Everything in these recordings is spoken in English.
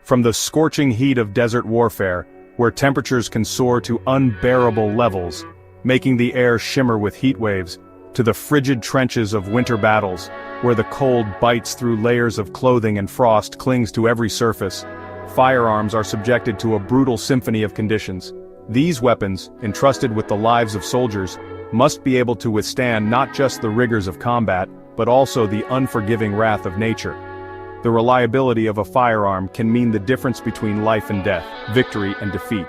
From the scorching heat of desert warfare, where temperatures can soar to unbearable levels, making the air shimmer with heat waves, to the frigid trenches of winter battles, where the cold bites through layers of clothing and frost clings to every surface, firearms are subjected to a brutal symphony of conditions. These weapons, entrusted with the lives of soldiers, must be able to withstand not just the rigors of combat, but also the unforgiving wrath of nature. The reliability of a firearm can mean the difference between life and death, victory and defeat.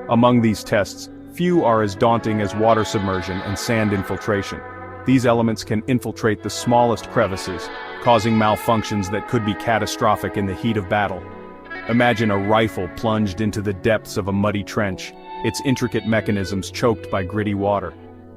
Among these tests, few are as daunting as water submersion and sand infiltration. These elements can infiltrate the smallest crevices, causing malfunctions that could be catastrophic in the heat of battle. Imagine a rifle plunged into the depths of a muddy trench, its intricate mechanisms choked by gritty water.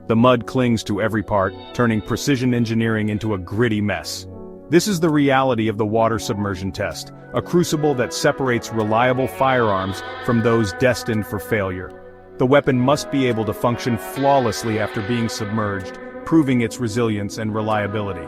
The mud clings to every part, turning precision engineering into a gritty mess. This is the reality of the water submersion test, a crucible that separates reliable firearms from those destined for failure. The weapon must be able to function flawlessly after being submerged, proving its resilience and reliability.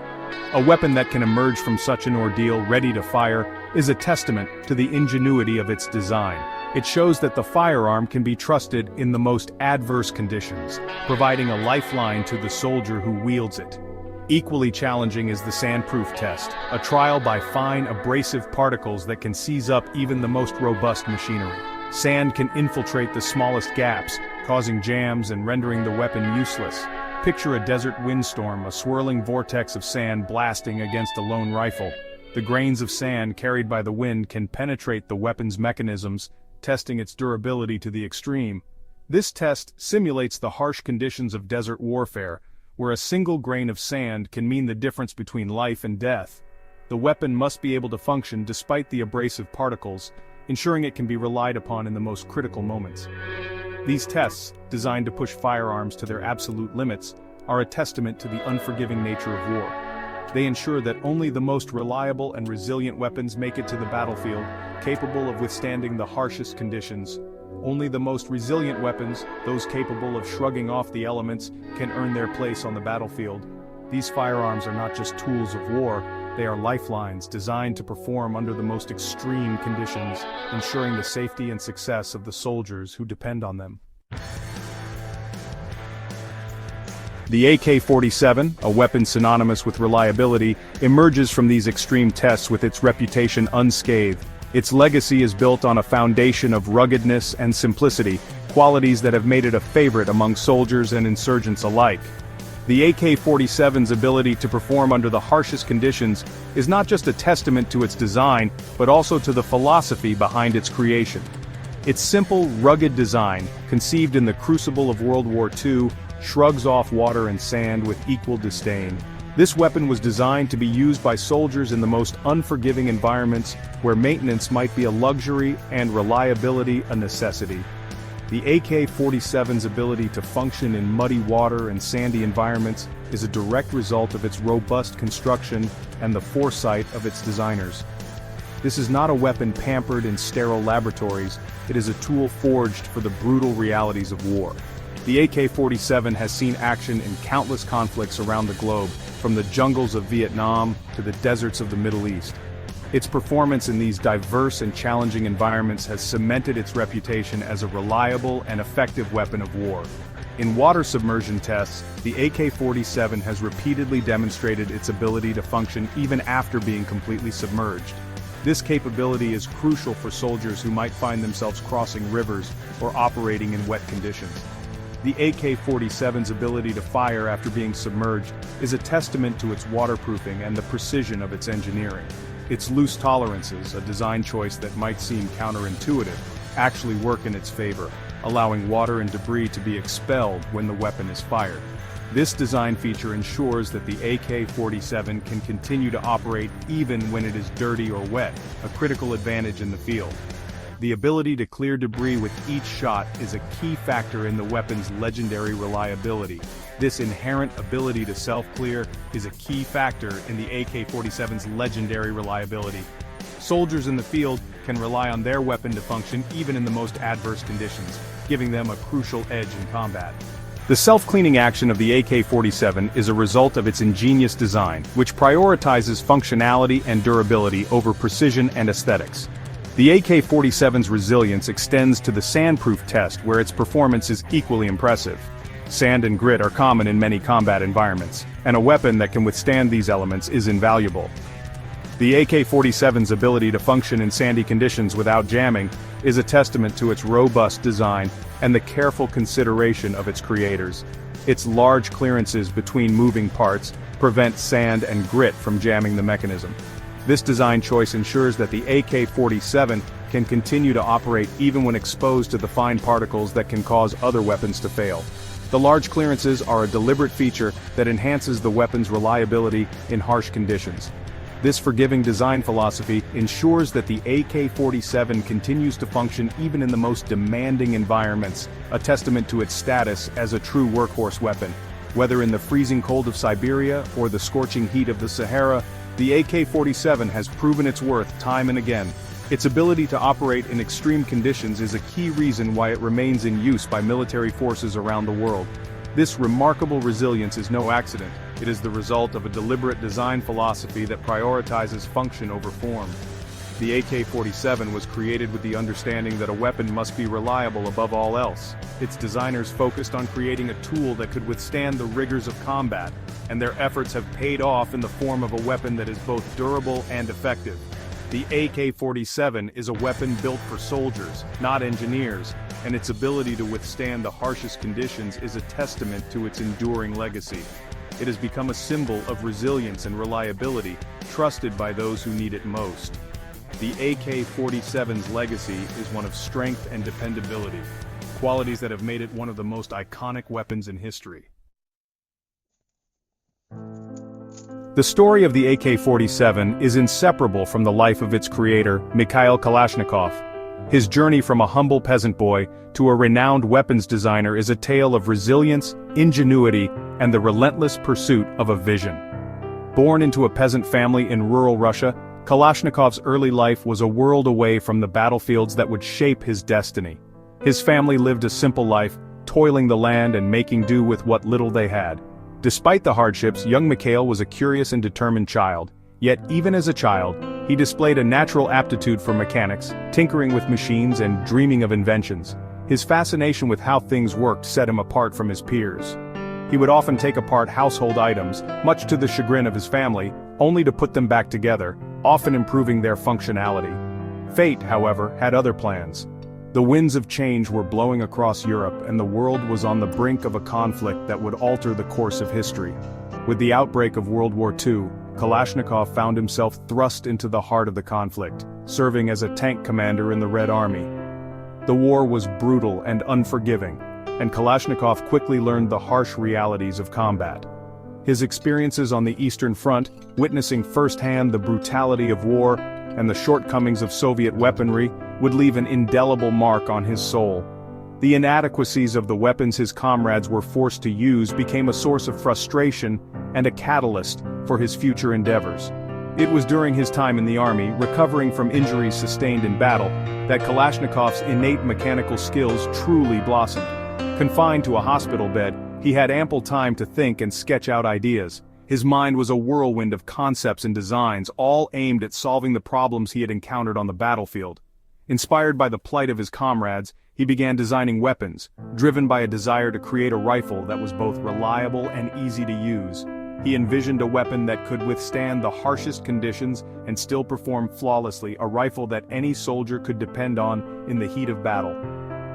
A weapon that can emerge from such an ordeal ready to fire is a testament to the ingenuity of its design. It shows that the firearm can be trusted in the most adverse conditions, providing a lifeline to the soldier who wields it. Equally challenging is the Sandproof Test, a trial by fine abrasive particles that can seize up even the most robust machinery. Sand can infiltrate the smallest gaps, causing jams and rendering the weapon useless. Picture a desert windstorm, a swirling vortex of sand blasting against a lone rifle. The grains of sand carried by the wind can penetrate the weapon's mechanisms, testing its durability to the extreme. This test simulates the harsh conditions of desert warfare, where a single grain of sand can mean the difference between life and death. The weapon must be able to function despite the abrasive particles, ensuring it can be relied upon in the most critical moments. These tests, designed to push firearms to their absolute limits, are a testament to the unforgiving nature of war. They ensure that only the most reliable and resilient weapons make it to the battlefield, capable of withstanding the harshest conditions. Only the most resilient weapons, those capable of shrugging off the elements, can earn their place on the battlefield. These firearms are not just tools of war, they are lifelines designed to perform under the most extreme conditions, ensuring the safety and success of the soldiers who depend on them. The AK-47, a weapon synonymous with reliability, emerges from these extreme tests with its reputation unscathed. Its legacy is built on a foundation of ruggedness and simplicity, qualities that have made it a favorite among soldiers and insurgents alike. The AK-47's ability to perform under the harshest conditions is not just a testament to its design, but also to the philosophy behind its creation. Its simple, rugged design, conceived in the crucible of World War II, shrugs off water and sand with equal disdain. This weapon was designed to be used by soldiers in the most unforgiving environments, where maintenance might be a luxury and reliability a necessity. The AK-47's ability to function in muddy water and sandy environments is a direct result of its robust construction and the foresight of its designers. This is not a weapon pampered in sterile laboratories, it is a tool forged for the brutal realities of war. The AK-47 has seen action in countless conflicts around the globe, from the jungles of Vietnam to the deserts of the Middle East. Its performance in these diverse and challenging environments has cemented its reputation as a reliable and effective weapon of war. In water submersion tests, the AK-47 has repeatedly demonstrated its ability to function even after being completely submerged. This capability is crucial for soldiers who might find themselves crossing rivers or operating in wet conditions. The AK-47's ability to fire after being submerged is a testament to its waterproofing and the precision of its engineering. Its loose tolerances, a design choice that might seem counterintuitive, actually work in its favor, allowing water and debris to be expelled when the weapon is fired. This design feature ensures that the AK-47 can continue to operate even when it is dirty or wet, a critical advantage in the field. The ability to clear debris with each shot is a key factor in the weapon's legendary reliability. This inherent ability to self-clear is a key factor in the AK-47's legendary reliability. Soldiers in the field can rely on their weapon to function even in the most adverse conditions, giving them a crucial edge in combat. The self-cleaning action of the AK-47 is a result of its ingenious design, which prioritizes functionality and durability over precision and aesthetics. The AK-47's resilience extends to the Sandproof Test, where its performance is equally impressive. Sand and grit are common in many combat environments, and a weapon that can withstand these elements is invaluable. The AK-47's ability to function in sandy conditions without jamming is a testament to its robust design and the careful consideration of its creators. Its large clearances between moving parts prevent sand and grit from jamming the mechanism. This design choice ensures that the AK-47 can continue to operate even when exposed to the fine particles that can cause other weapons to fail. The large clearances are a deliberate feature that enhances the weapon's reliability in harsh conditions. This forgiving design philosophy ensures that the AK-47 continues to function even in the most demanding environments, a testament to its status as a true workhorse weapon. Whether in the freezing cold of Siberia or the scorching heat of the Sahara, the AK-47 has proven its worth time and again. Its ability to operate in extreme conditions is a key reason why it remains in use by military forces around the world. This remarkable resilience is no accident. It is the result of a deliberate design philosophy that prioritizes function over form. The AK-47 was created with the understanding that a weapon must be reliable above all else. Its designers focused on creating a tool that could withstand the rigors of combat, and their efforts have paid off in the form of a weapon that is both durable and effective. The AK-47 is a weapon built for soldiers, not engineers, and its ability to withstand the harshest conditions is a testament to its enduring legacy. It has become a symbol of resilience and reliability, trusted by those who need it most. The AK-47's legacy is one of strength and dependability, qualities that have made it one of the most iconic weapons in history. The story of the AK-47 is inseparable from the life of its creator, Mikhail Kalashnikov. His journey from a humble peasant boy to a renowned weapons designer is a tale of resilience, ingenuity, and the relentless pursuit of a vision. Born into a peasant family in rural Russia, Kalashnikov's early life was a world away from the battlefields that would shape his destiny. His family lived a simple life, toiling the land and making do with what little they had. Despite the hardships, young Mikhail was a curious and determined child, yet even as a child, he displayed a natural aptitude for mechanics, tinkering with machines and dreaming of inventions. His fascination with how things worked set him apart from his peers. He would often take apart household items, much to the chagrin of his family, only to put them back together, often improving their functionality. Fate, however, had other plans. The winds of change were blowing across Europe, and the world was on the brink of a conflict that would alter the course of history. With the outbreak of World War II, Kalashnikov found himself thrust into the heart of the conflict, serving as a tank commander in the Red Army. The war was brutal and unforgiving, and Kalashnikov quickly learned the harsh realities of combat. His experiences on the Eastern Front, witnessing firsthand the brutality of war and the shortcomings of Soviet weaponry, would leave an indelible mark on his soul. The inadequacies of the weapons his comrades were forced to use became a source of frustration and a catalyst for his future endeavors. It was during his time in the army, recovering from injuries sustained in battle, that Kalashnikov's innate mechanical skills truly blossomed. Confined to a hospital bed, he had ample time to think and sketch out ideas. His mind was a whirlwind of concepts and designs, all aimed at solving the problems he had encountered on the battlefield. Inspired by the plight of his comrades, he began designing weapons, driven by a desire to create a rifle that was both reliable and easy to use. He envisioned a weapon that could withstand the harshest conditions and still perform flawlessly, a rifle that any soldier could depend on in the heat of battle.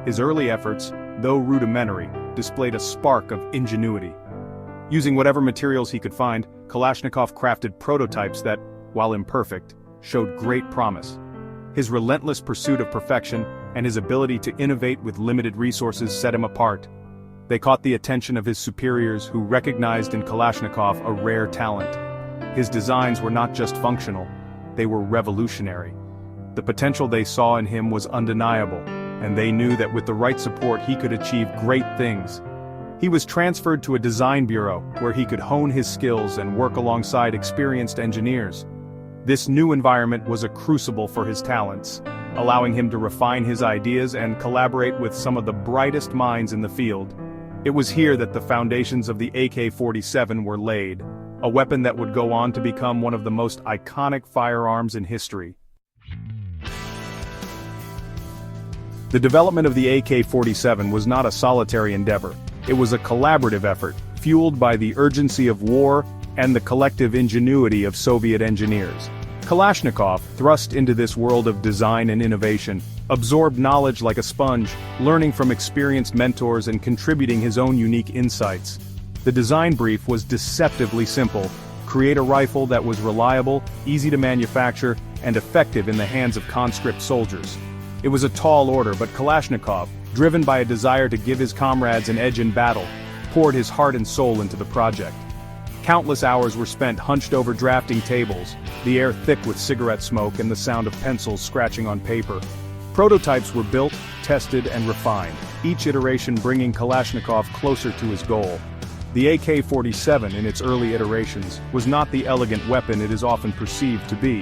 His early efforts, though rudimentary, displayed a spark of ingenuity. Using whatever materials he could find, Kalashnikov crafted prototypes that, while imperfect, showed great promise. His relentless pursuit of perfection and his ability to innovate with limited resources set him apart. They caught the attention of his superiors, who recognized in Kalashnikov a rare talent. His designs were not just functional, they were revolutionary. The potential they saw in him was undeniable, and they knew that with the right support he could achieve great things. He was transferred to a design bureau, where he could hone his skills and work alongside experienced engineers. This new environment was a crucible for his talents, allowing him to refine his ideas and collaborate with some of the brightest minds in the field. It was here that the foundations of the AK-47 were laid, a weapon that would go on to become one of the most iconic firearms in history. The development of the AK-47 was not a solitary endeavor. It was a collaborative effort, fueled by the urgency of war and the collective ingenuity of Soviet engineers. Kalashnikov, thrust into this world of design and innovation, absorbed knowledge like a sponge, learning from experienced mentors and contributing his own unique insights. The design brief was deceptively simple: create a rifle that was reliable, easy to manufacture, and effective in the hands of conscript soldiers. It was a tall order, but Kalashnikov, driven by a desire to give his comrades an edge in battle, poured his heart and soul into the project. Countless hours were spent hunched over drafting tables, the air thick with cigarette smoke and the sound of pencils scratching on paper. Prototypes were built, tested, and refined, each iteration bringing Kalashnikov closer to his goal. The AK-47, in its early iterations, was not the elegant weapon it is often perceived to be.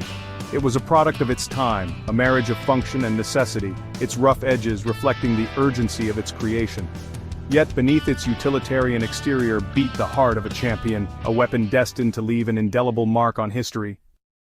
It was a product of its time, a marriage of function and necessity, its rough edges reflecting the urgency of its creation. Yet beneath its utilitarian exterior beat the heart of a champion, a weapon destined to leave an indelible mark on history.